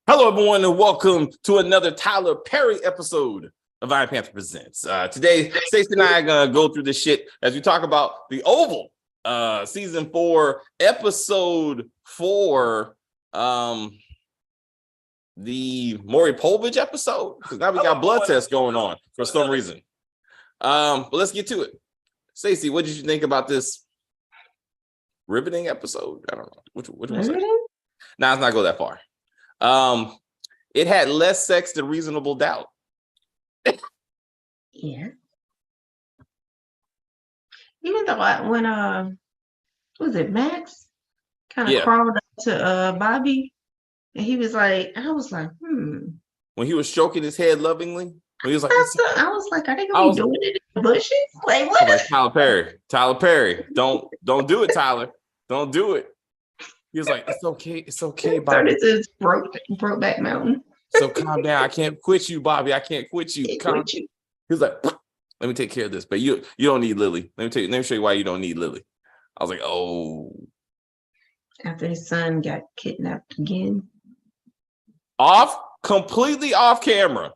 Hello, everyone, and welcome to another Tyler Perry episode of Iron Panther Presents. Today, Stacey and I are going to go through this shit as we talk about The Oval, Season 4, Episode 4, the Maury Povich episode, because now we got blood tests going on for some reason. But let's get to it. Stacey, what did you think about this riveting episode? I don't know. Which one? Nah, let's not go that far. It had less sex than Reasonable Doubt. Yeah. Even though when was it Max kind of crawled up to Bobby and he was like, I was like, When he was stroking his head lovingly, when he was like, I was like, are they gonna be doing it in the bushes? Like what? Like Tyler Perry, don't do it, Tyler. Don't do it. He was like, it's okay, Bobby. It's Brokeback Mountain. So calm down. I can't quit you, Bobby. I can't quit you. He was like, let me take care of this. But you don't need Lily. Let me show you why you don't need Lily. I was like, oh. After his son got kidnapped again. Completely off camera.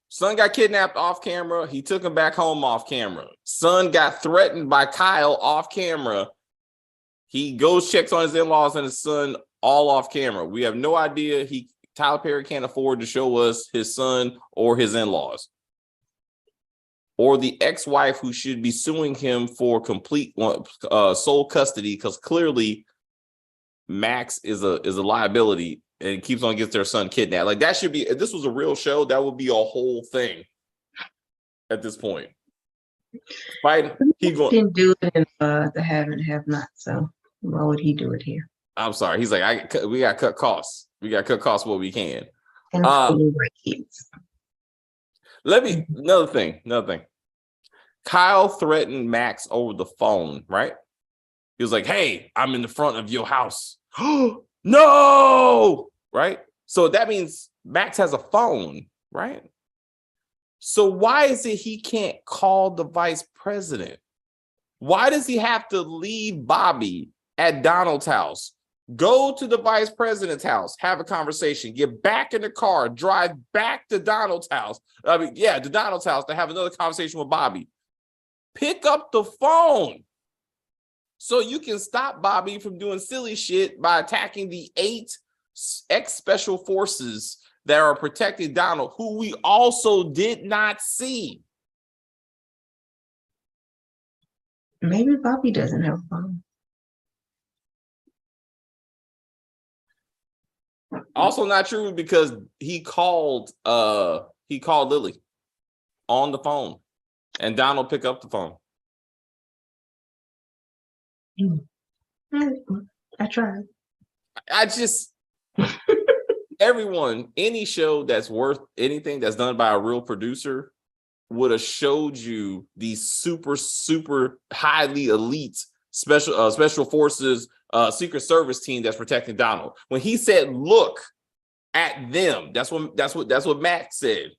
Son got kidnapped off camera. He took him back home off camera. Son got threatened by Kyle off camera. He goes, checks on his in-laws and his son all off camera. We have no idea. Tyler Perry can't afford to show us his son or his in-laws. Or the ex-wife who should be suing him for complete sole custody, because clearly Max is a liability and keeps on getting their son kidnapped. Like that should be, if this was a real show, that would be a whole thing at this point. Right? He didn't do it in the have and have not, so why would he do it here? I'm sorry. He's like, we got to cut costs. We got to cut costs where we can. Another thing. Kyle threatened Max over the phone, right? He was like, hey, I'm in the front of your house. No! Right? So that means Max has a phone, right? So why is it he can't call the vice president? Why does he have to leave Bobby at Donald's house, go to the vice president's house, have a conversation, get back in the car, drive back to Donald's house? To Donald's house to have another conversation with Bobby. Pick up the phone so you can stop Bobby from doing silly shit by attacking the 8 ex-special forces that are protecting Donald, who we also did not see. Maybe Bobby doesn't have a phone. Also not true, because he called Lily on the phone and Donald picked up the phone. I tried. Everyone, any show that's worth anything that's done by a real producer would have showed you these super, super highly elite special forces, Secret Service team that's protecting Donald. When he said, look at them, that's what Max said.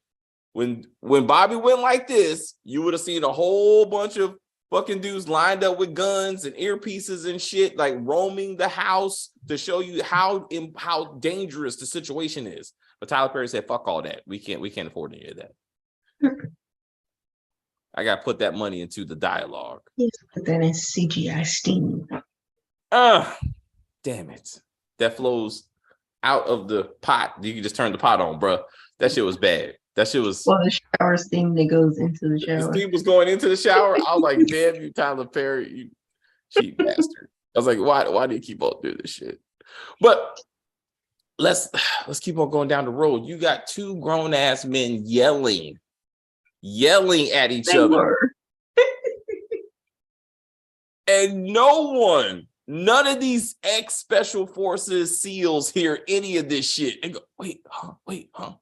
When Bobby went like this, you would have seen a whole bunch of fucking dudes lined up with guns and earpieces and shit, like roaming the house to show you how dangerous the situation is. But Tyler Perry said, fuck all that. We can't afford any of that. I got to put that money into the dialogue. Yes, put that in CGI steam. Damn it. That flows out of the pot. You can just turn the pot on, bro. That shit was bad. That shit was... Well, the shower steam that goes into the shower. The steam was going into the shower. I was like, damn you, Tyler Perry, you cheap bastard. I was like, why do you keep on doing this shit? But let's keep on going down the road. You got 2 grown-ass men yelling at each other. And none of these ex-special forces SEALs hear any of this shit and go, wait, huh?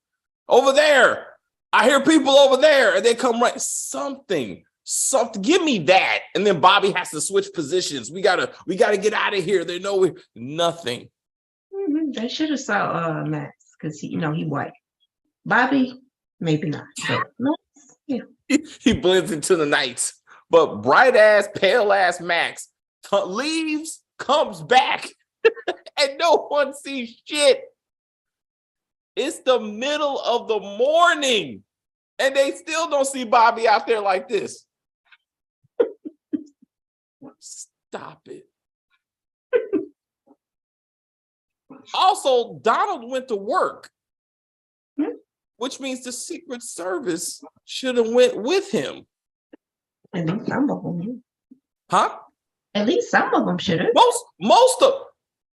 Over there, I hear people over there, and they come right. Something. Give me that. And then Bobby has to switch positions. We gotta get out of here. They know nothing. They should have saw Max, because he white. Bobby, maybe not. But Max, yeah. He blends into the night. But bright ass, pale ass Max leaves, comes back, and no one sees shit. It's the middle of the morning, and they still don't see Bobby out there like this. Stop it. Also, Donald went to work, which means the Secret Service should have went with him. At least some of them. Huh? At least some of them should have. Most of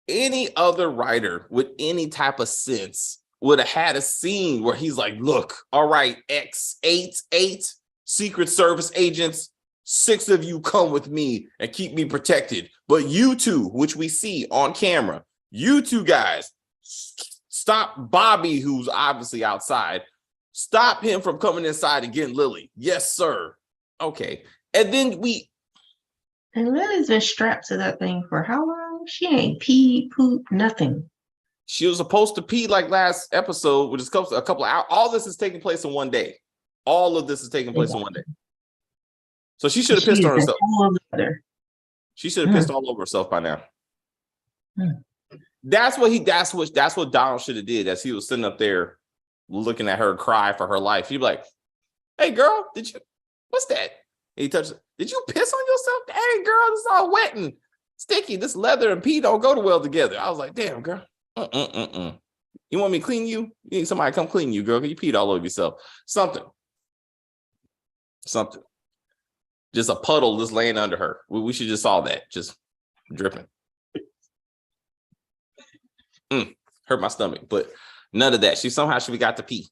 any other writer with any type of sense would have had a scene where he's like, look, all right, X88 Secret Service agents, 6 of you come with me and keep me protected. But you two, which we see on camera, you two guys, stop Bobby, who's obviously outside. Stop him from coming inside and getting Lily. Yes, sir. Okay. And then And Lily's been strapped to that thing for how long? She ain't pee, poop, nothing. She was supposed to pee like last episode, which is a couple of hours. All this is taking place in one day. All of this is taking place in one day. So she should have pissed on herself. She should have pissed all over herself by now. That's what Donald should have did as he was sitting up there looking at her cry for her life. He'd be like, hey girl, what's that? And he touched it. Did you piss on yourself? Hey girl, this is all wet and sticky. This leather and pee don't go well together. I was like, damn girl. You want me to clean you? You need somebody to come clean you, girl. You peed all over yourself. Something. Just a puddle just laying under her. We should just saw that. Just dripping. Hurt my stomach, but none of that. She got to pee.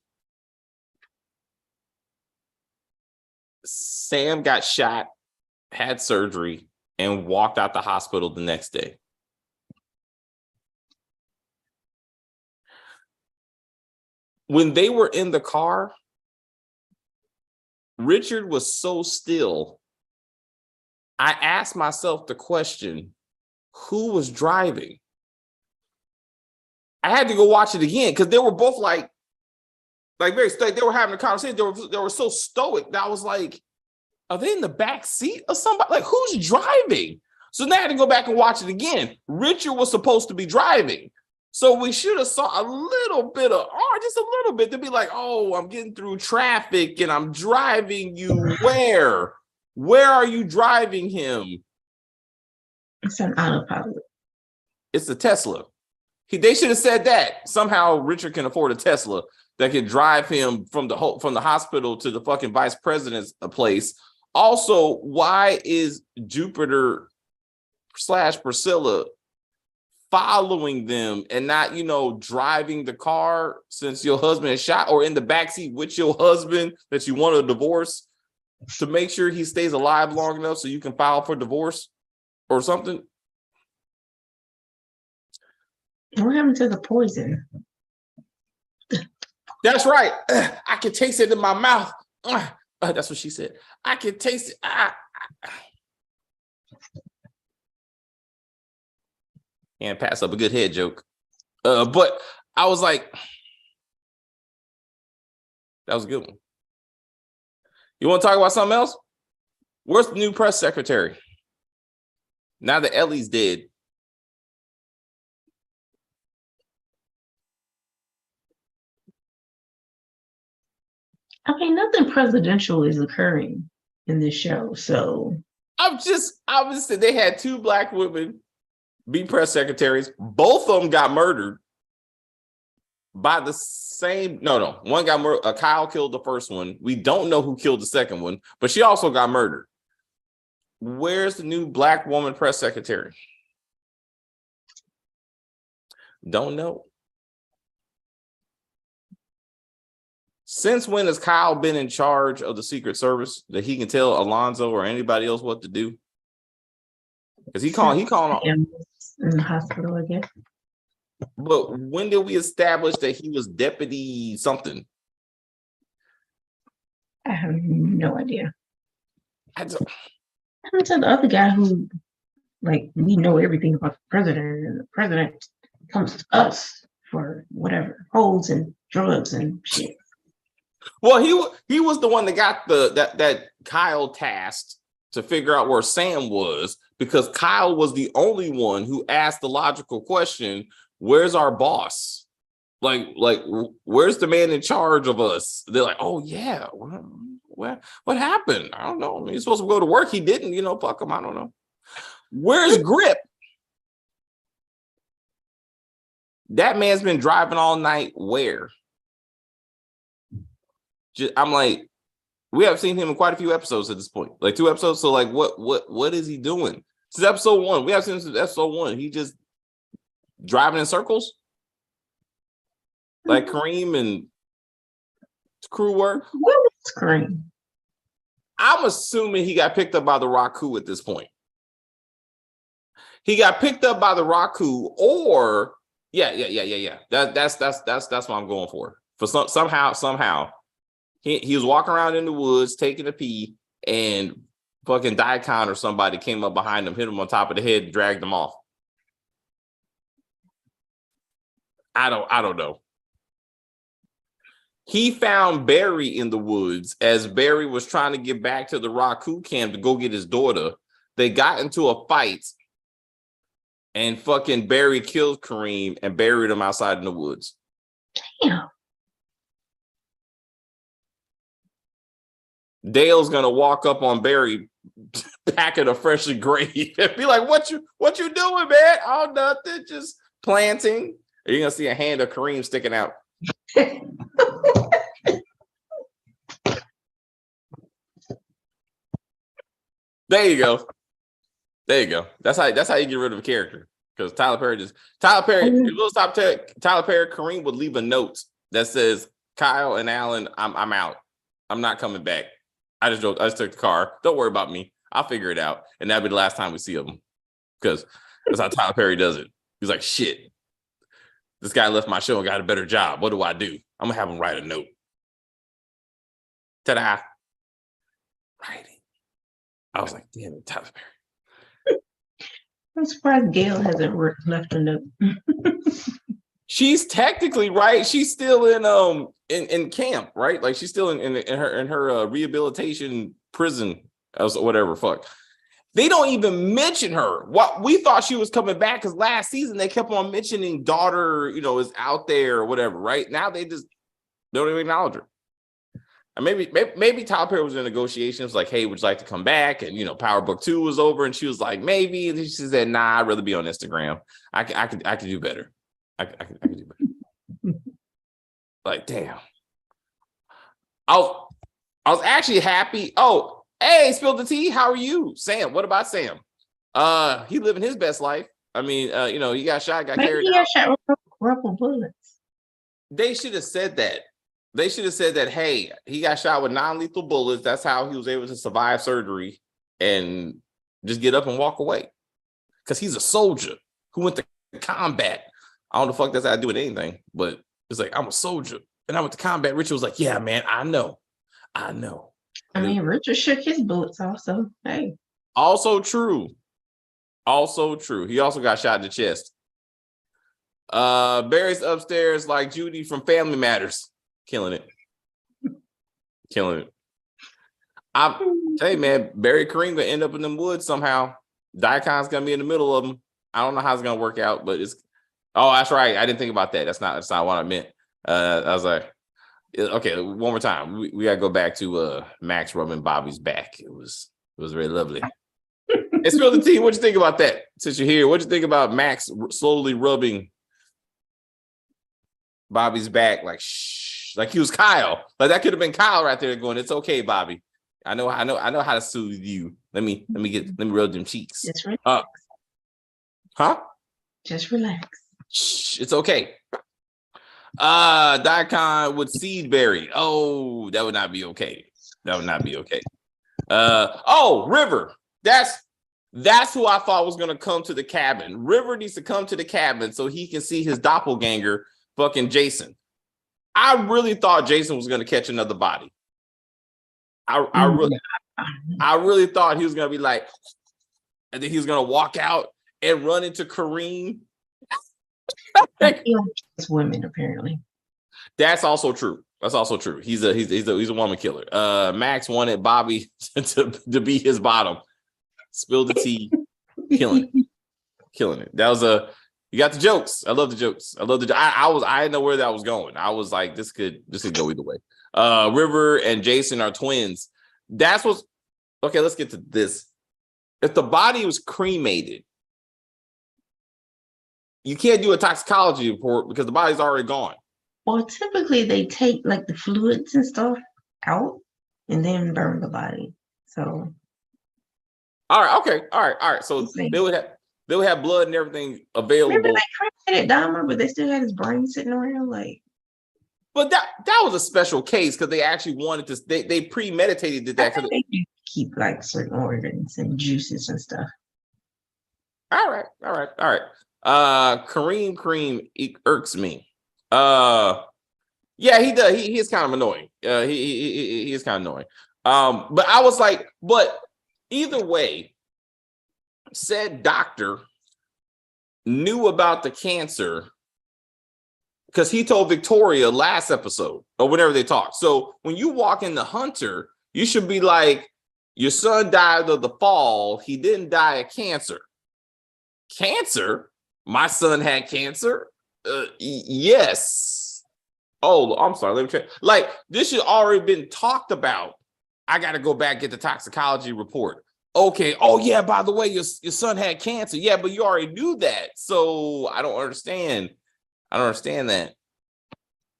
Sam got shot, had surgery, and walked out the hospital the next day. When they were in the car, Richard was so still. I asked myself the question, who was driving? I had to go watch it again because they were both like very stoic. They were having a conversation. They were so stoic that I was like, are they in the back seat of somebody? Like, who's driving? So now I had to go back and watch it again. Richard was supposed to be driving. So we should have saw a little bit of, just a little bit to be like, oh, I'm getting through traffic and I'm driving you where? Where are you driving him? It's an autopilot. It's a Tesla. They should have said that. Somehow Richard can afford a Tesla that can drive him from the hospital to the fucking vice president's place. Also, why is Jupiter / Priscilla following them and not, driving the car since your husband is shot, or in the backseat with your husband that you want a divorce to make sure he stays alive long enough so you can file for divorce or something? What happened to the poison? That's right. I can taste it in my mouth. That's what she said. I can taste it. Can't pass up a good head joke. But I was like, that was a good one. You want to talk about something else? Where's the new press secretary? Now that Ellie's dead. I mean, nothing presidential is occurring in this show, so obviously they had 2 black women be press secretaries. Both of them got murdered by the same. No. One got murdered. Kyle killed the first one. We don't know who killed the second one, but she also got murdered. Where's the new black woman press secretary? Don't know. Since when has Kyle been in charge of the Secret Service that he can tell Alonzo or anybody else what to do? Because he calling in the hospital again. But when did we establish that he was deputy something? I have no idea. I don't. I'm to the other guy who, we know everything about the president, and the president comes to us for whatever holds and drugs and shit. Well, he was the one that got that Kyle tasked to figure out where Sam was because Kyle was the only one who asked the logical question, where's our boss? Like, where's the man in charge of us? They're like, oh yeah, what happened? I don't know. He's supposed to go to work. He didn't, fuck him. I don't know. Where's Grip? That man's been driving all night. Where? I'm like, we have seen him in quite a few episodes at this point, like 2 episodes. So like, what is he doing? Since episode 1, we have seen him since episode 1. He just driving in circles, like Kareem and crew were. What was Kareem? I'm assuming he got picked up by the Raku at this point. He got picked up by the Raku, or yeah. That's what I'm going for. For somehow. He was walking around in the woods taking a pee, and fucking Daikon or somebody came up behind him, hit him on top of the head, and dragged him off. I don't know. He found Barry in the woods as Barry was trying to get back to the Raku camp to go get his daughter. They got into a fight, and fucking Barry killed Kareem and buried him outside in the woods. Damn. Dale's gonna walk up on Barry packing a freshly grave and be like, what you doing, man? Oh, nothing, just planting. And you're gonna see a hand of Kareem sticking out. There you go. That's how you get rid of a character. Because Tyler Perry, if it was Tyler Perry, Kareem would leave a note that says, Kyle and Alan, I'm out. I'm not coming back. I just took the car. Don't worry about me. I'll figure it out. And that'll be the last time we see him. Because that's how Tyler Perry does it. He's like, shit. This guy left my show and got a better job. What do? I'm going to have him write a note. Ta-da. Writing. I was like, damn it, Tyler Perry. I'm surprised Gail hasn't left a note. She's technically right. She's still in camp, right? Like she's still in her rehabilitation prison, or whatever. Fuck. They don't even mention her. What we thought she was coming back because last season they kept on mentioning daughter, is out there or whatever. Right now they just don't even acknowledge her. And maybe Tyler Perry was in negotiations, like, hey, would you like to come back? And Power Book 2 was over, and she was like, maybe. And she said, nah, I'd rather be on Instagram. I could do better. I could do better. Like, damn. I was actually happy. Oh, hey, Spill the Tea. How are you? Sam, what about Sam? He living his best life. I mean, he got shot, carried Maybe he out. got shot with rubber bullets. They should have said that. They should have said that, hey, he got shot with non-lethal bullets. That's how he was able to survive surgery and just get up and walk away. Because he's a soldier who went to combat. I don't know the fuck that's how to do with anything, but it's like, I'm a soldier and I went to combat. Richard was like, yeah, man, I know. I mean, Richard shook his bullets also. Hey. Also true. He also got shot in the chest. Barry's upstairs like Judy from Family Matters. Killing it. Hey, man, Barry Kareem gonna end up in them woods somehow. Daikon's gonna be in the middle of them. I don't know how it's gonna work out, but it's. Oh, that's right. I didn't think about that. That's not what I meant. I was like, okay, one more time. We gotta go back to Max rubbing Bobby's back. It was very lovely. Hey, Spill the Tea. What you think about that? Since you're here, what you think about Max slowly rubbing Bobby's back, like shh, like he was Kyle? Like that could have been Kyle right there going, "It's okay, Bobby. I know how to soothe you. Let me rub them cheeks." Just relax. Huh? Just relax. Shh, it's okay. Daikon with Seedberry. Oh, that would not be okay. River. That's who I thought was gonna come to the cabin. River needs to come to the cabin so he can see his doppelganger, fucking Jason. I really thought Jason was gonna catch another body. I really thought he was gonna be like, and then he was gonna walk out and run into Kareem. It's women, apparently. That's also true. He's a woman killer. Max wanted Bobby to be his bottom. Spill the tea. Killing it. That was you got the jokes. I love the jokes. I love I didn't know where that was going. I was like, this could go either way. River and Jason are twins. That's what's okay. Let's get to this. If the body was cremated, you can't do a toxicology report because the body's already gone. Well, typically they take like the fluids and stuff out and then burn the body. So all right, okay, all right. So they would have blood and everything available. Remember they cremated Dahmer, but they still had his brain sitting around like. But that was a special case because they actually wanted to. They premeditated that. I think they do keep like certain organs and juices and stuff. All right. Kareem irks me. Yeah, he does. He is kind of annoying. He is kind of annoying. But I was like, but either way, said doctor knew about the cancer because he told Victoria last episode or whenever they talked. So when you walk in the Hunter, you should be like, your son died of the fall. He didn't die of cancer. Cancer? My son had cancer? Yes. Oh, I'm sorry. Let me check. Like, this should already been talked about. I got to go back and get the toxicology report. Okay. Oh, yeah, by the way, your son had cancer. Yeah, but you already knew that. So I don't understand. I don't understand that.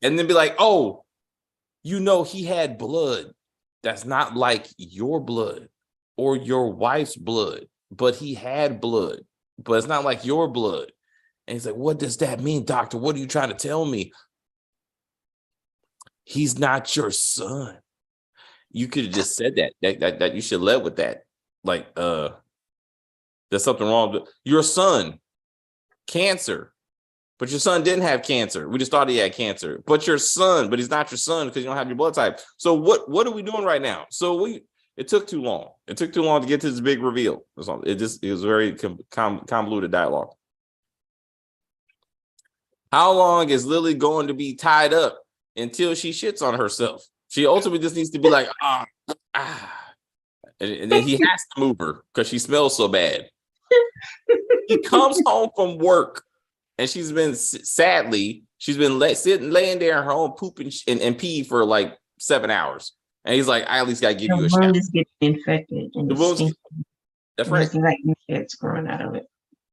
And then be like, oh, you know, he had blood that's not like your blood or your wife's blood, but he had blood, but it's not like your blood. And he's like, what does that mean, doctor? What are you trying to tell me? He's not your son. You could have just said that you should lead with that. Like, there's something wrong with your son, cancer. But your son didn't have cancer. We just thought he had cancer. But your son, but he's not your son because you don't have your blood type. So what are we doing right now? So it took too long. It took too long to get to this big reveal. It was very convoluted dialogue. How long is Lily going to be tied up until she shits on herself? She ultimately just needs to be like, and then he has to move her because she smells so bad. He comes home from work. And she's been laying there in her own poop and pee for like 7 hours. And he's like, I at least got to give you a shot. The wound is getting infected. And that's right. Like it's growing out of it.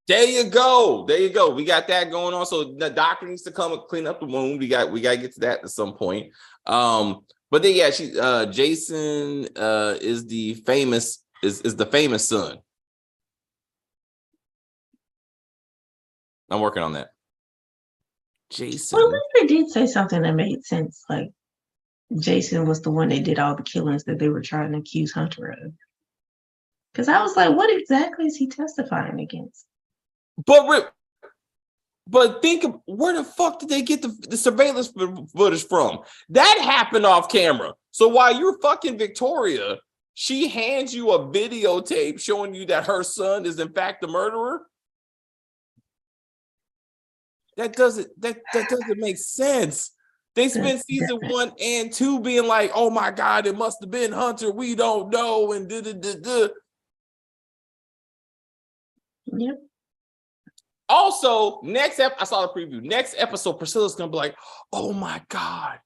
There you go. We got that going on. So the doctor needs to come and clean up the wound. We got to get to that at some point. But then Jason is the famous son. I'm working on that. Jason. Well, they did say something that made sense. Like Jason was the one that did all the killings that they were trying to accuse Hunter of. Because I was like, what exactly is he testifying against? But think of where the fuck did they get the surveillance footage from? That happened off camera. So while you're fucking Victoria, she hands you a videotape showing you that her son is in fact the murderer. That doesn't make sense. They spent season 1 and 2 being like, oh my God, it must have been Hunter. We don't know. And Yep. Also, I saw the preview. Next episode, Priscilla's gonna be like, oh my God,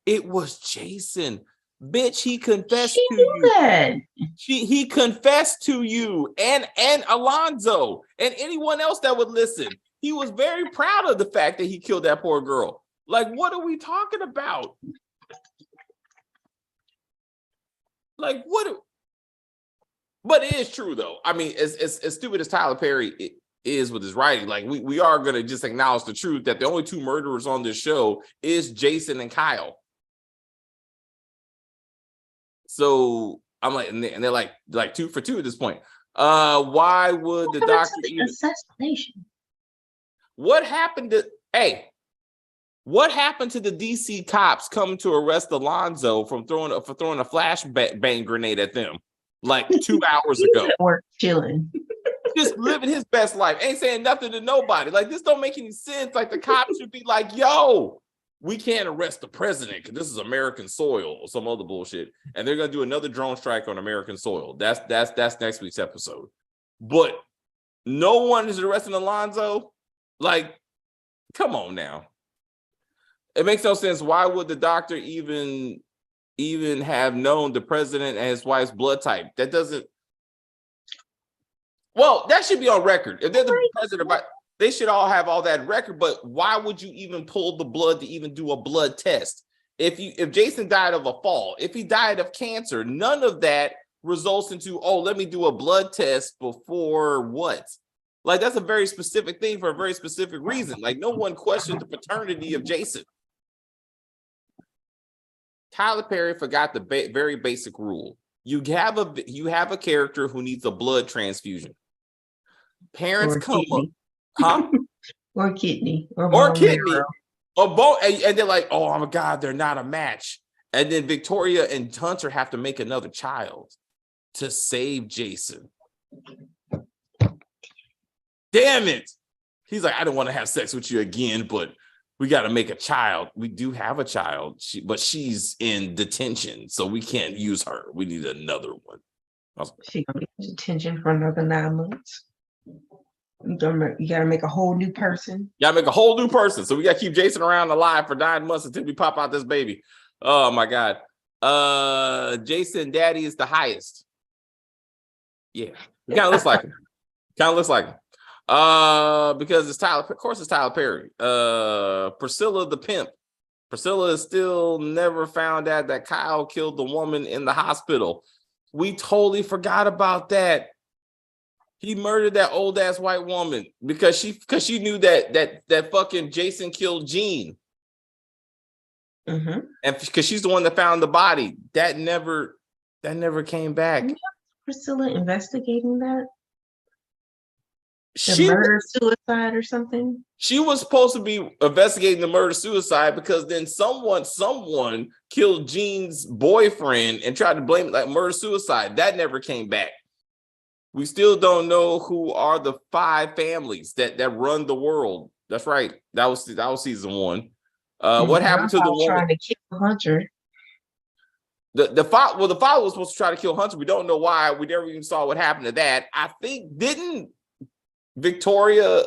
it was Jason. Bitch, he confessed to you. He confessed to you and Alonzo and anyone else that would listen. He was very proud of the fact that he killed that poor girl. Like, what are we talking about? Like, but it is true, though. I mean, as stupid as Tyler Perry is with his writing, like, we are going to just acknowledge the truth that the only two murderers on this show is Jason and Kyle. So I'm like, and they're like 2 for 2 at this point. Why would the doctor even assassination? What happened to the DC cops coming to arrest Alonzo for throwing a flashbang grenade at them like 2 hours ago? Or chilling. Just living his best life. Ain't saying nothing to nobody. Like, this don't make any sense. Like, the cops should be like, yo, we can't arrest the president because this is American soil or some other bullshit. And they're gonna do another drone strike on American soil. That's next week's episode. But No one is arresting Alonzo. Like, come on now. It makes no sense. Why would the doctor even have known the president and his wife's blood type? That doesn't. Well, that should be on record. If they're the president, they should all have all that record. But why would you even pull the blood to even do a blood test? If Jason died of a fall, if he died of cancer, none of that results into, oh, let me do a blood test before what? Like, that's a very specific thing for a very specific reason. Like, no one questioned the paternity of Jason. Tyler Perry forgot the very basic rule. You have a character who needs a blood transfusion. Parents come up, huh? Or kidney, or kidney, or both, and they're like, oh my God, they're not a match. And then Victoria and Hunter have to make another child to save Jason. Damn it. He's like, I don't want to have sex with you again, but we got to make a child. We do have a child, but she's in detention, so we can't use her. We need another one. She's going to be in detention for another 9 months. You got to make a whole new person. You got to make a whole new person. So we got to keep Jason around alive for 9 months until we pop out this baby. Oh, my God. Jason Daddy is the highest. Yeah. It kind of looks like him. Because it's Tyler, of course it's Tyler Perry. Priscilla the pimp. Priscilla is still never found out that Kyle killed the woman in the hospital. We totally forgot about that. He murdered that old ass white woman because she knew that fucking Jason killed Jean. Mm-hmm. And because she's the one that found the body. That never came back. Priscilla investigating that? The murder suicide or something. She was supposed to be investigating the murder suicide because then someone killed Jean's boyfriend and tried to blame it like murder suicide. That never came back. We still don't know who are the 5 families that run the world. That's right. That was season 1. What happened to the woman trying to kill Hunter? The father was supposed to try to kill Hunter. We don't know why. We never even saw what happened to that. I think didn't Victoria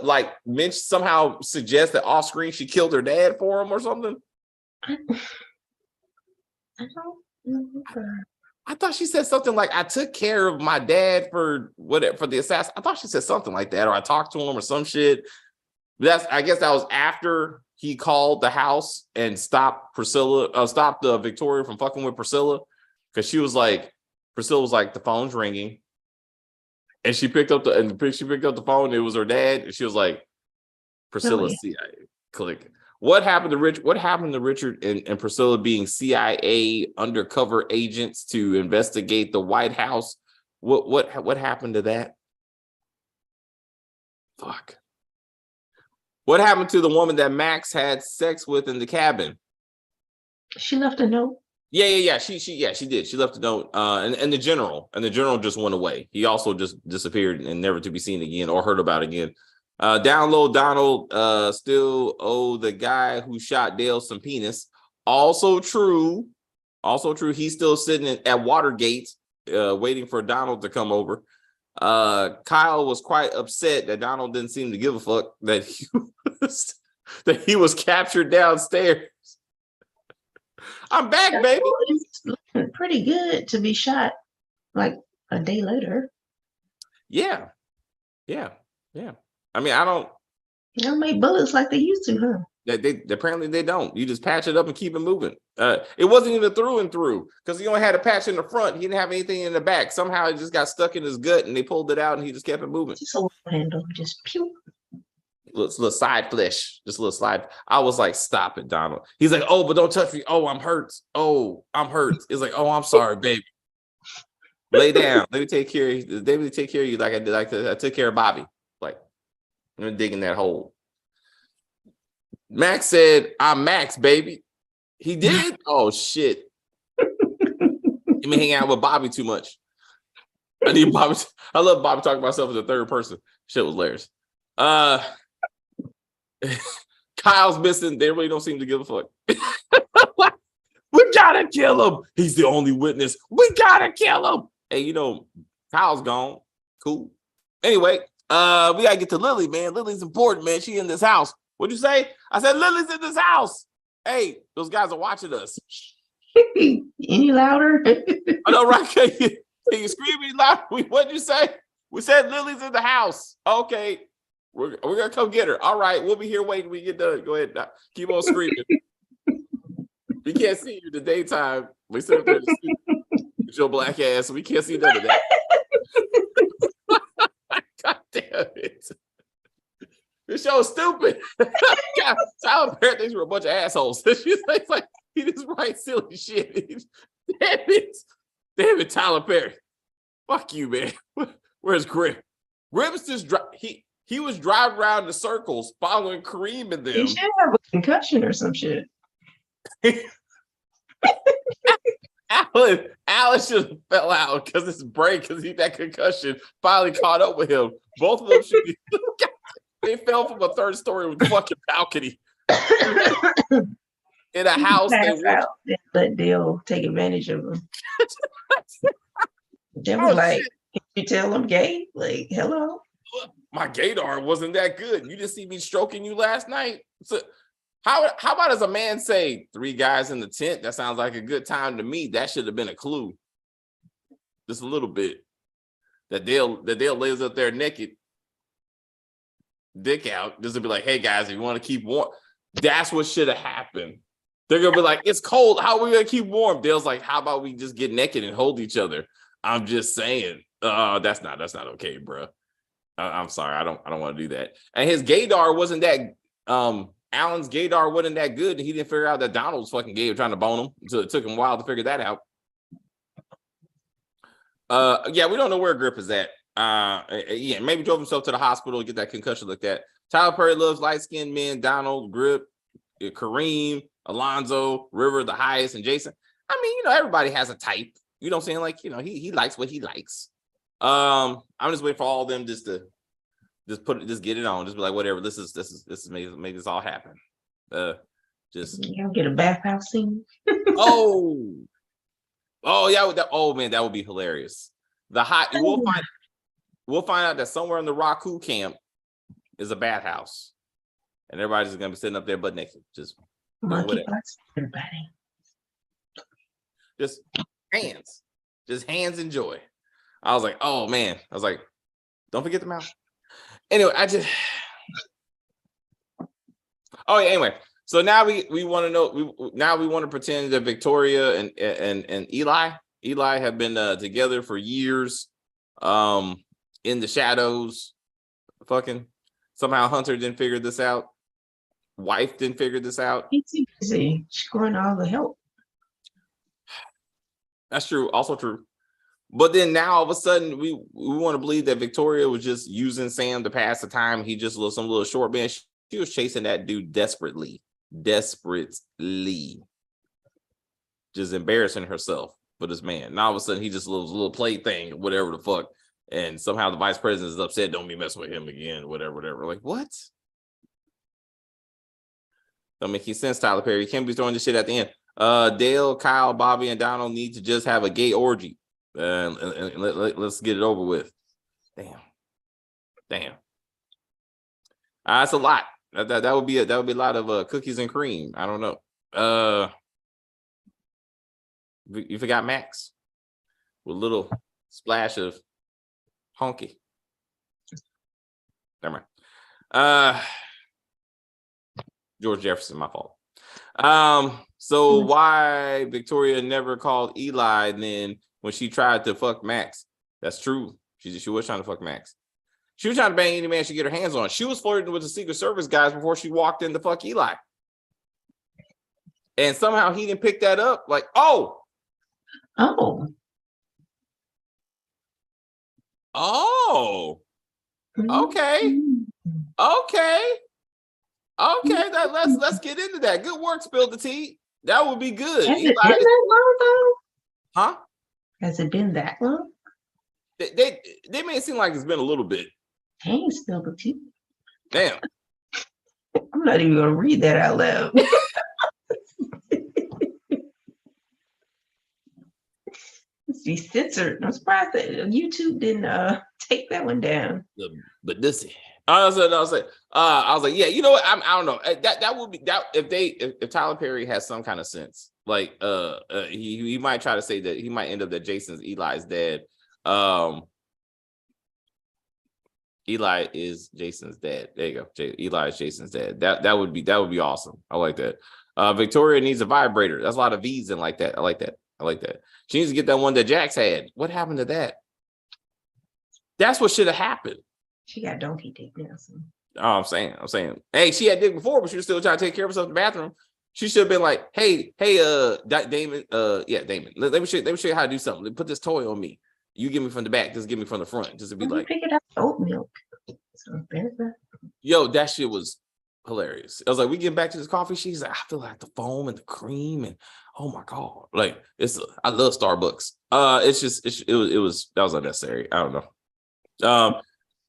somehow suggest that off screen she killed her dad for him or something? I don't remember. I thought she said something like, I took care of my dad for the assassin. I thought she said something like that, or I talked to him or some shit. I guess that was after he called the house and stopped Victoria from fucking with Priscilla. Because Priscilla was like, the phone's ringing. And she picked up the phone. It was her dad. And she was like, Priscilla, CIA. Click. What happened to Richard and Priscilla being CIA undercover agents to investigate the White House? What happened to that? Fuck. What happened to the woman that Max had sex with in the cabin? She left a note. Yeah. She did. She left a note. And the general just went away. He also just disappeared and never to be seen again or heard about again. Download Donald still owe the guy who shot Dale some penis. Also true. He's still sitting at Watergate, waiting for Donald to come over. Kyle was quite upset that Donald didn't seem to give a fuck that he was captured downstairs. I'm back, baby. It's looking pretty good to be shot like a day later. Yeah. I mean, They don't make bullets like they used to, huh? They apparently they don't. You just patch it up and keep it moving. It wasn't even through and through because he only had a patch in the front. He didn't have anything in the back. Somehow it just got stuck in his gut and they pulled it out and he just kept it moving. Just a little handle, just pew. Little side flesh, just a little slide. I was like, stop it, Donald. He's like, oh, but don't touch me. Oh, I'm hurt. It's like, oh, I'm sorry, baby. Lay down. Let me take care of you. Let me take care of you like I did. I took care of Bobby. Like, I'm digging that hole. Max said, I'm Max, baby. He did? Oh, shit. He been hanging out with Bobby too much. I love Bobby talking about himself as a third person. Shit was hilarious. Kyle's missing. They really don't seem to give a fuck. We gotta kill him. He's the only witness. We gotta kill him. Hey, Kyle's gone. Cool. Anyway, We gotta get to Lily, man. Lily's important, man. She in this house. What'd you say? I said Lily's in this house. Hey, those guys are watching us. Any louder? I know, right? Can you scream any louder? What'd you say? We said Lily's in the house. Okay. We're gonna come get her. All right, we'll be here waiting when we get done. Go ahead. Keep on screaming. We can't see you in the daytime. We sit up there with your black ass, so we can't see none of that. God damn it. This show is stupid. God, Tyler Perry thinks we're a bunch of assholes. She's like, he just writes silly shit. Damn it, Tyler Perry. Fuck you, man. Where's Grim? Grim's just he was driving around in circles following Kareem and them. He should have a concussion or some shit. Alan should have fell out because his brain, because that concussion finally caught up with him. Both of them should be. They fell from a third story with a fucking balcony in a house. Let Dale take advantage of him. They was like, "Can you tell I'm gay?" Like, hello. My gaydar wasn't that good. You just see me stroking you last night. So how about as a man say 3 guys in the tent? That sounds like a good time to me. That should have been a clue. Just a little bit. That Dale lays up there naked, dick out, just to be like, hey guys, if you want to keep warm, that's what should have happened. They're gonna be like, it's cold. How are we gonna keep warm? Dale's like, how about we just get naked and hold each other? I'm just saying, that's not okay, bro. I'm sorry, I don't want to do that. And his gaydar wasn't that. Alan's gaydar wasn't that good, and he didn't figure out that Donald was fucking gay, trying to bone him. So it took him a while to figure that out. Yeah, we don't know where Grip is at. Yeah, maybe drove himself to the hospital to get that concussion looked at. Tyler Perry loves light-skinned men. Donald, Grip, Kareem, Alonzo, River, the highest, and Jason. I mean, everybody has a type. You know what I'm saying? Like, he likes what he likes. I'm just waiting for all of them just to get it on. Just be like, whatever. This is make this all happen. Just get a bathhouse scene. oh yeah. Man, that would be hilarious. We'll find out that somewhere in the Raku camp is a bathhouse, and everybody's just gonna be sitting up there butt naked, just doing whatever. Everybody. Just hands and joy. I was like, oh man. I was like, don't forget the mouth. Anyway, anyway. So now we want to know. We want to pretend that Victoria and Eli have been together for years, in the shadows. Fucking somehow Hunter didn't figure this out. Wife didn't figure this out. He's too busy scoring all the help. That's true. Also true. But then now all of a sudden we want to believe that Victoria was just using Sam to pass the time. He just was some little short man. She was chasing that dude desperately, just embarrassing herself for this man. Now all of a sudden he just was a little plaything, whatever the fuck. And somehow the vice president is upset. Don't be messing with him again, whatever. Like, what? Don't make any sense, Tyler Perry. You can't be throwing this shit at the end. Dale, Kyle, Bobby, and Donald need to just have a gay orgy. And let's get it over with. Damn. That's a lot. That would be a lot of cookies and cream. I don't know. You forgot Max with a little splash of honky. Never mind. George Jefferson, my fault. So why Victoria never called Eli then when she tried to fuck Max? That's true. She was trying to fuck Max. She was trying to bang any man she get her hands on. She was flirting with the Secret Service guys before she walked in to fuck Eli. And somehow he didn't pick that up. Like, oh. Okay. Let's get into that. Good work, Spill the Tea. That would be good. Has it been that long though? Huh? Has it been that long? They made it seem like it's been a little bit. Dang, Spill the Tea. Damn. I'm not even gonna read that out loud. Let's be censored. I'm surprised that YouTube didn't take that one down. But this, I was like, yeah, you know what? I don't know. That would be that if Tyler Perry has some kind of sense, like he might try to say that he might end up that Jason's Eli's dad. Eli is Jason's dad. There you go. Eli is Jason's dad. That would be awesome. I like that. Victoria needs a vibrator. That's a lot of V's in like that. I like that. She needs to get that one that Jax had. What happened to that? That's what should have happened. She got donkey dick now. So. Oh, I'm saying. Hey, she had dick before, but she was still trying to take care of herself in the bathroom. She should have been like, hey, Damon, Damon. Let me show you how to do something. Put this toy on me. You give me from the back, just give me from the front. Just to be like, pick it up oat milk. So there's that. Yo, that shit was hilarious. I was like, we get back to this coffee. She's like, I feel like the foam and the cream, and oh my god, like I love Starbucks. It was unnecessary. I don't know.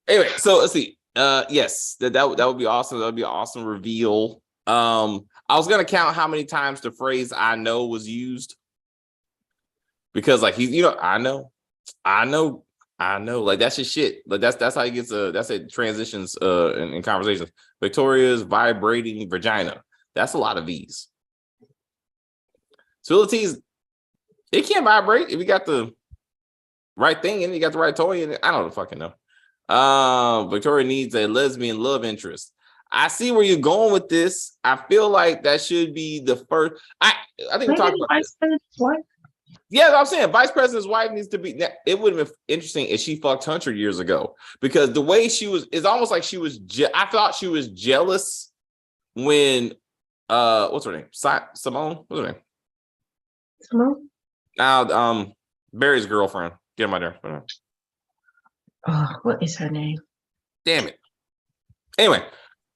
Anyway, so let's see. Yes, that would be awesome. That would be an awesome reveal. I was gonna count how many times the phrase "I know" was used because, like, I know, like that's his shit. Like that's how he gets that's it transitions in conversations. Victoria's vibrating vagina. That's a lot of V's. Spill the teas. It can't vibrate if you got the right thing and you got the right toy in it. I don't fucking know. Victoria needs a lesbian love interest. I see where you're going with this. I feel like that should be the first. I think we talked about this. Yeah, I'm saying vice president's wife needs to be. It would have been interesting if she fucked Hunter years ago, because the way she was, it's almost like she was. I thought she was jealous when, what's her name? Simone. What's her name? Simone. Now, Barry's girlfriend. Get him out there. Oh, what is her name? Damn it. Anyway,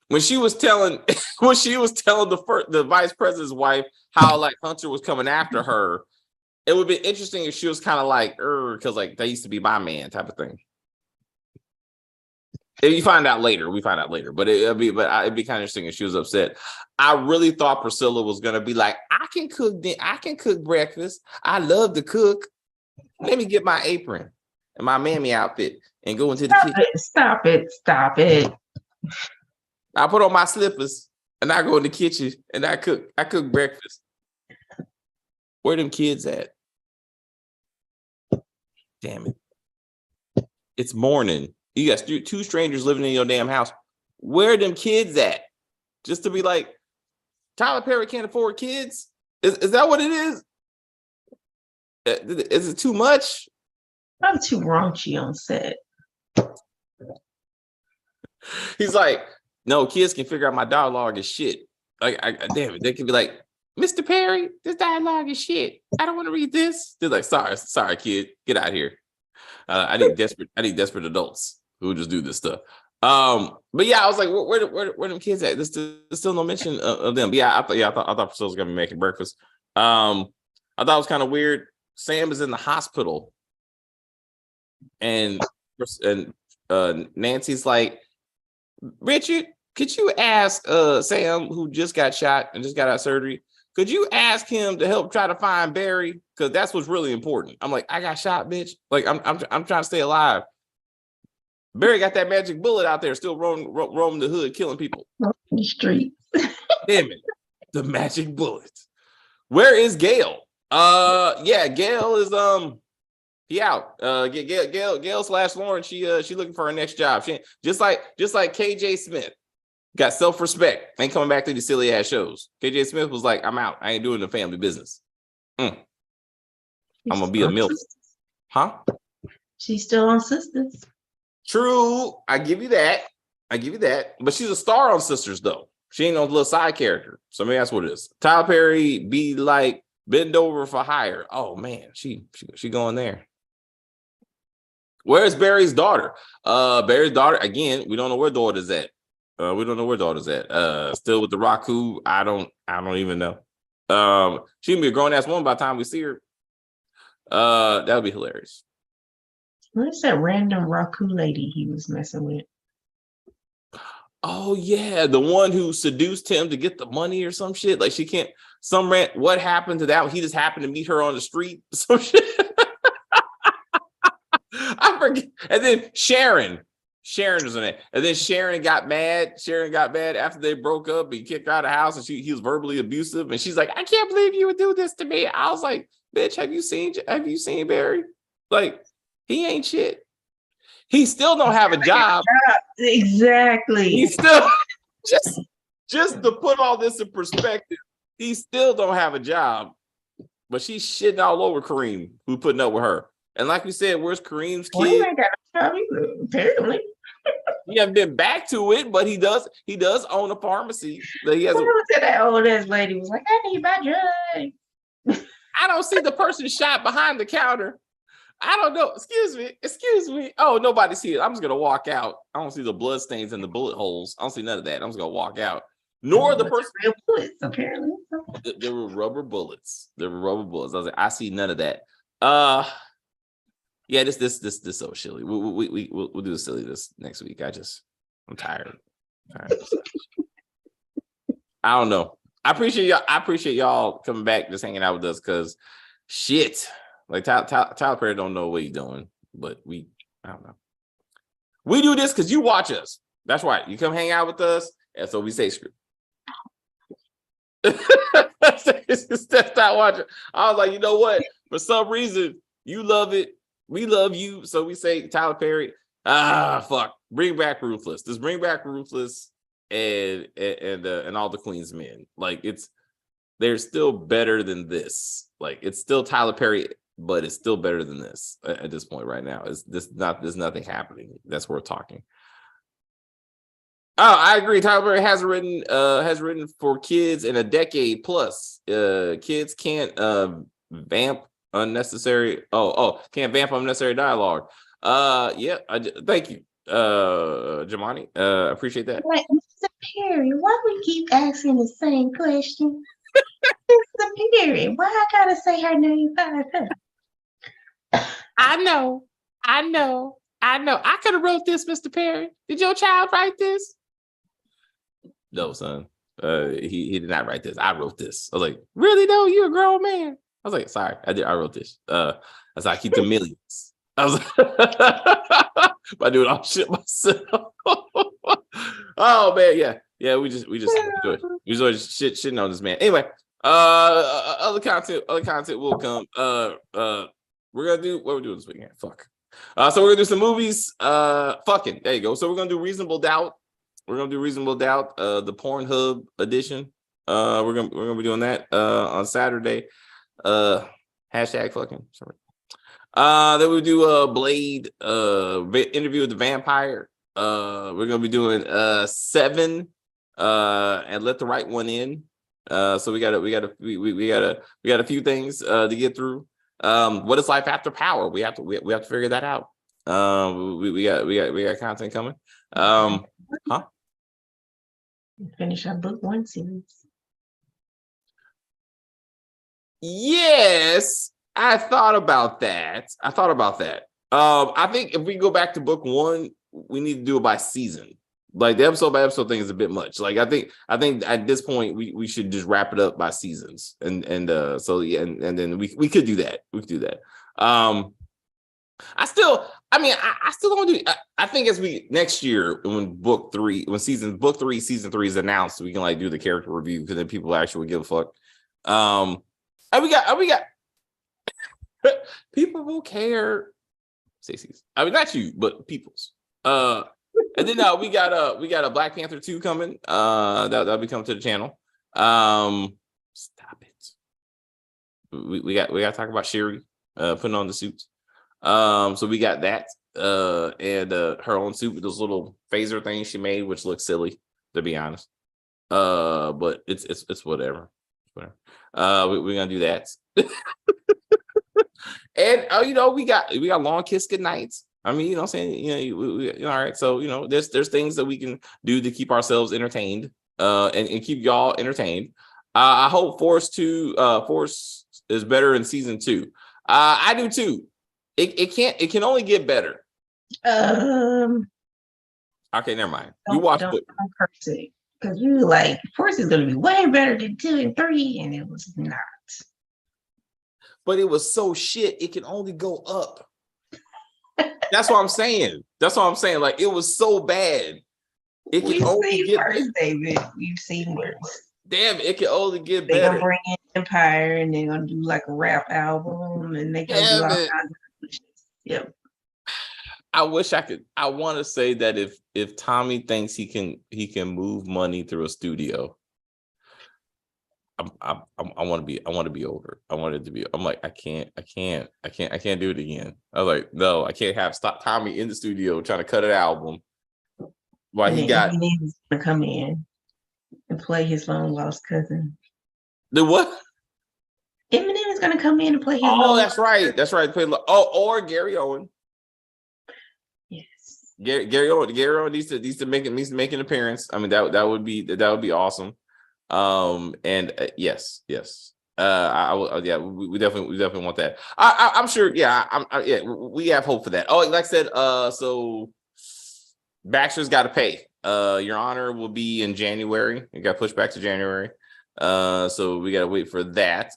when she was telling the vice president's wife how like Hunter was coming after her. It would be interesting if she was kind of like, because like that used to be my man type of thing. If you find out later, but it'd be kind of interesting if she was upset. I really thought Priscilla was gonna be like, I can cook breakfast. I love to cook. Let me get my apron and my mammy outfit and go into the kitchen. Stop it. I put on my slippers and I go in the kitchen and I cook breakfast. Where them kids at? Damn it. It's morning. You got two strangers living in your damn house. Where them kids at? Just to be like, Tyler Perry can't afford kids? Is that what it is? Is it too much? I'm too raunchy on set. He's like, no, kids can figure out my dialogue is shit. Like, damn it. They can be like, Mr. Perry, this dialogue is shit. I don't want to read this. They're like, sorry, kid, get out of here. I need desperate adults who just do this stuff. But yeah, I was like, where them kids at? There's still no mention of them. But yeah, I thought Priscilla was gonna be making breakfast. I thought it was kind of weird. Sam is in the hospital, and Nancy's like, Richard, could you ask Sam, who just got shot and just got out of surgery? Could you ask him to help try to find Barry? Because that's what's really important. I'm like, I got shot, bitch. Like, I'm trying to stay alive. Barry got that magic bullet out there, still roaming the hood, killing people. The street. Damn it. The magic bullet. Where is Gail? Yeah, Gail is he out. Gail / Lauren, she looking for her next job. She just like KJ Smith. Got self-respect. Ain't coming back to these silly ass shows. KJ Smith was like, I'm out. I ain't doing the family business. I'm gonna be a MILF. Huh? She's still on Sisters. True. I give you that. But she's a star on Sisters, though. She ain't no little side character. So maybe that's what it is. Tyler Perry be like, bend over for hire. Oh man, she going there. Where's Barry's daughter? Barry's daughter, again, we don't know where daughter's at. Still with the Raku. I don't even know. She can be a grown-ass woman by the time we see her. That would be hilarious. Where's that random Raku lady he was messing with? Oh yeah, the one who seduced him to get the money or some shit. Like she can't. What happened to that? He just happened to meet her on the street. Some shit. I forget. And then Sharon Sharon was in it. And then Sharon got mad. Sharon got mad after they broke up. He kicked her out of the house and he was verbally abusive. And she's like, I can't believe you would do this to me. I was like, bitch, have you seen Barry? Like, he ain't shit. He still don't have a job. Exactly. He still just to put all this in perspective, he still don't have a job. But she's shitting all over Kareem, who putting up with her. And like we said, where's Kareem's kid? Well, he ain't got a job either, apparently. He hasn't been back to it, but he does own a pharmacy that he has. That old ass lady was like, I need my drug. I don't see the person shot behind the counter. I don't know. Excuse me. Oh, nobody see it. I'm just gonna walk out. I don't see the blood stains and the bullet holes. I don't see none of that. I'm just gonna walk out. Nor the person. Real bullets, apparently. There were rubber bullets. I was like, I see none of that. Yeah, this so silly. We'll do the silly this next week. I'm tired. I don't know. I appreciate y'all coming back, just hanging out with us, because shit, like Tyler Perry don't know what he's doing, but I don't know. We do this because you watch us. That's right. You come hang out with us, and so we say screw. That's not watching. I was like, you know what? For some reason, you love it. We love you. So we say Tyler Perry. Fuck. Bring back Ruthless. Just bring back Ruthless and all the Queen's Men. Like, they're still better than this. Like, it's still Tyler Perry, but it's still better than this at this point right now. There's nothing happening that's worth talking. Oh, I agree. Tyler Perry has written for kids in a decade plus. Kids can't vamp unnecessary. Can't vamp unnecessary dialogue. Yeah. Thank you, Jamani. Appreciate that. Like, Mr. Perry, why we keep asking the same question? Mr. Perry, why I gotta say her name by her? I know. I could have wrote this, Mr. Perry. Did your child write this? No, son. He did not write this. I wrote this. I was like, really? No, you're a grown man. I was like, sorry, I wrote this. That's how I keep the millions. I was like, by doing all shit myself. Oh man, yeah. We just enjoy shitting on this man. Anyway, other content will come. We're gonna do what we're doing this weekend. Fuck. So we're gonna do some movies. Fucking there you go. So we're gonna do Reasonable Doubt. The Pornhub edition. We're gonna be doing that on Saturday. Hashtag fucking. Sorry. Then we do Blade. Interview with the Vampire. We're gonna be doing 7. And Let the Right One In. So we got a few things to get through. What is life after power? We have to figure that out. We got content coming. Finish our book 1 series. Yes, I thought about that. I think if we go back to book 1, we need to do it by season. Like, the episode by episode thing is a bit much. Like, I think at this point we should just wrap it up by seasons. And then we could do that. I still don't do. I think as we next year when book 3 season 3 is announced, we can like do the character review, because then people actually give a fuck. And we got people will care. Stacey's. I mean, not you, but people's. And then we got a Black Panther 2 coming. That'll be coming to the channel. Stop it. We got to talk about Shuri putting on the suits. So we got that and her own suit with those little phaser things she made, which looks silly, to be honest. But it's whatever. We're gonna do that. And we got Long Kiss Goodnights. I mean, you know what I'm saying? We all right. So, there's things that we can do to keep ourselves entertained and keep y'all entertained. I hope Force is better in season 2. I do too. It can only get better. Okay, never mind. You watch it. Because you like Force is gonna be way better than 2 and 3, and it was not. But it was so shit, it can only go up. That's what I'm saying. That's what I'm saying. Like it was so bad. It can We've only seen get worse, David. We've seen worse. damn. It can only get They're gonna better. bring in Empire and they're gonna do like a rap album and they're gonna do Damn all it. kinds of shit. Yep. I wish I could. I want to say that if Tommy thinks he can move money through a studio, I want to be over. I want it to be. I'm like I can't do it again. I was like no, I can't have stop Tommy in the studio trying to cut an album while And he then got Eminem's gonna come in and play his long lost cousin. the what? Eminem is gonna come in and play his Oh, long that's right. That's right. Or Gary Owen. Yes. Gary Owen needs to make an appearance. I mean that would be awesome. And yes. I will. Yeah, we definitely want that. I'm sure. Yeah, yeah. We have hope for that. Oh, like I said. So Baxter's got to pay. Your Honor will be in January. It got pushed back to January. So we got to wait for that.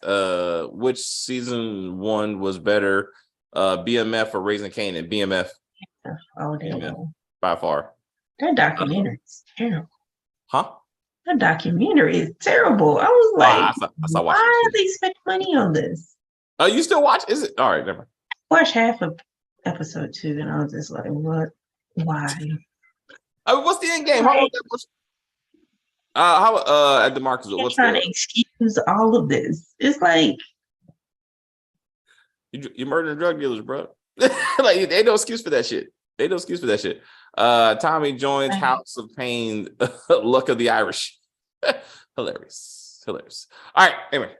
Which season one was better? BMF or Raising Kanan? BMF. Oh, damn. BMF by far. That documentary is terrible. Huh? That documentary is terrible. I was like, I saw watching why it. are they spending money on this? Oh, you still watch? Is it all right? Never mind. Watch half of episode 2, and I was just like, what? Why? What's the end game? How long that? How at the Marcus? They're What's trying the? to excuse all of this. It's like You murdering drug dealers, bro. Like they no excuse for that shit. They no excuse for that shit. Tommy joins House of Pain. Luck of the Irish. Hilarious. All right. Anyway,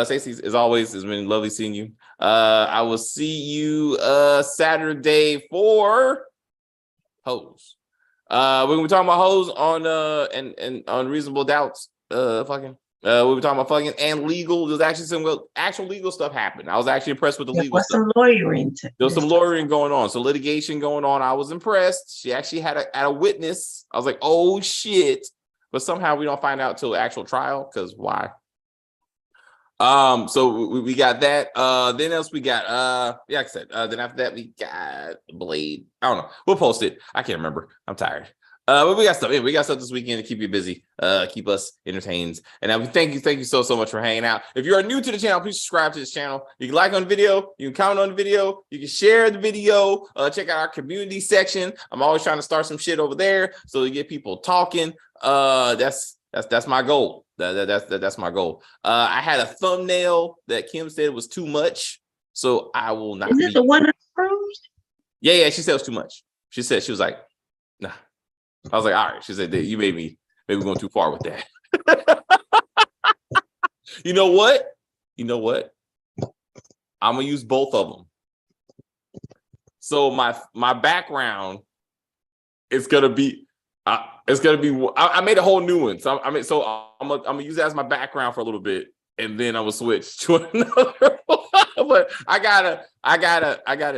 Stacey, as always, it's been lovely seeing you. I will see you Saturday for Hoes. We're gonna be talking about Hoes on and on Reasonable Doubts. We were talking about fucking and legal. There's actually some actual legal stuff happened. I was actually impressed with the legal stuff. some lawyering. There was some lawyering going on, so litigation going on. I was impressed. She actually had a witness. I was like, oh shit! But somehow we don't find out till actual trial because why? So we got that. Then else we got yeah, like I said. Then after that we got Blade. I don't know. We'll post it. I can't remember. I'm tired. But we got stuff. We got stuff this weekend to keep you busy, keep us entertained. And we thank you so much for hanging out. If you are new to the channel, please subscribe to this channel. You can like on the video, you can comment on the video, you can share the video. Check out our community section. I'm always trying to start some shit over there so to get people talking. That's my goal. That's my goal. I had a thumbnail that Kim said was too much, so I will not. Is it the one approved? Yeah. She said it was too much. She was like, nah. I was like, all right. She said, you maybe going too far with that. You know what? I'm gonna use both of them. So my background is gonna be I made a whole new one. So I'm gonna use that as my background for a little bit, and then I will switch to another one. But I gotta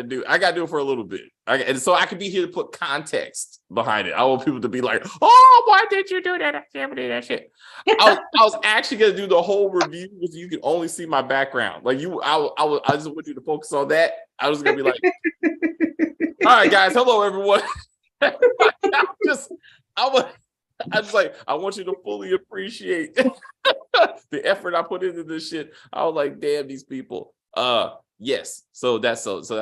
do it for a little bit. And so I could be here to put context behind it. I want people to be like, oh, why did you do that? I can't believe that shit. I was actually gonna do the whole review because you can only see my background. Like I just want you to focus on that. I was gonna be like, all right, guys, hello everyone. I want you to fully appreciate the effort I put into this shit. I was like, damn, these people. Yes. So that's what I'm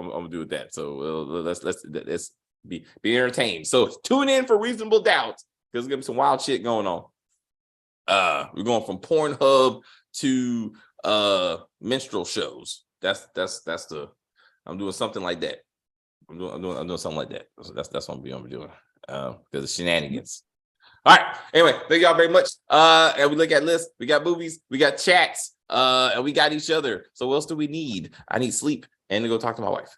gonna do with that. So let's be entertained. So tune in for Reasonable Doubt because there's gonna be some wild shit going on. We're going from Pornhub to minstrel shows. I'm doing something like that. I'm doing something like that. So that's what I'm doing. Because of shenanigans. All right. Anyway, thank y'all very much. And we look at lists, we got movies, we got chats, and we got each other. So what else do we need? I need sleep and to go talk to my wife.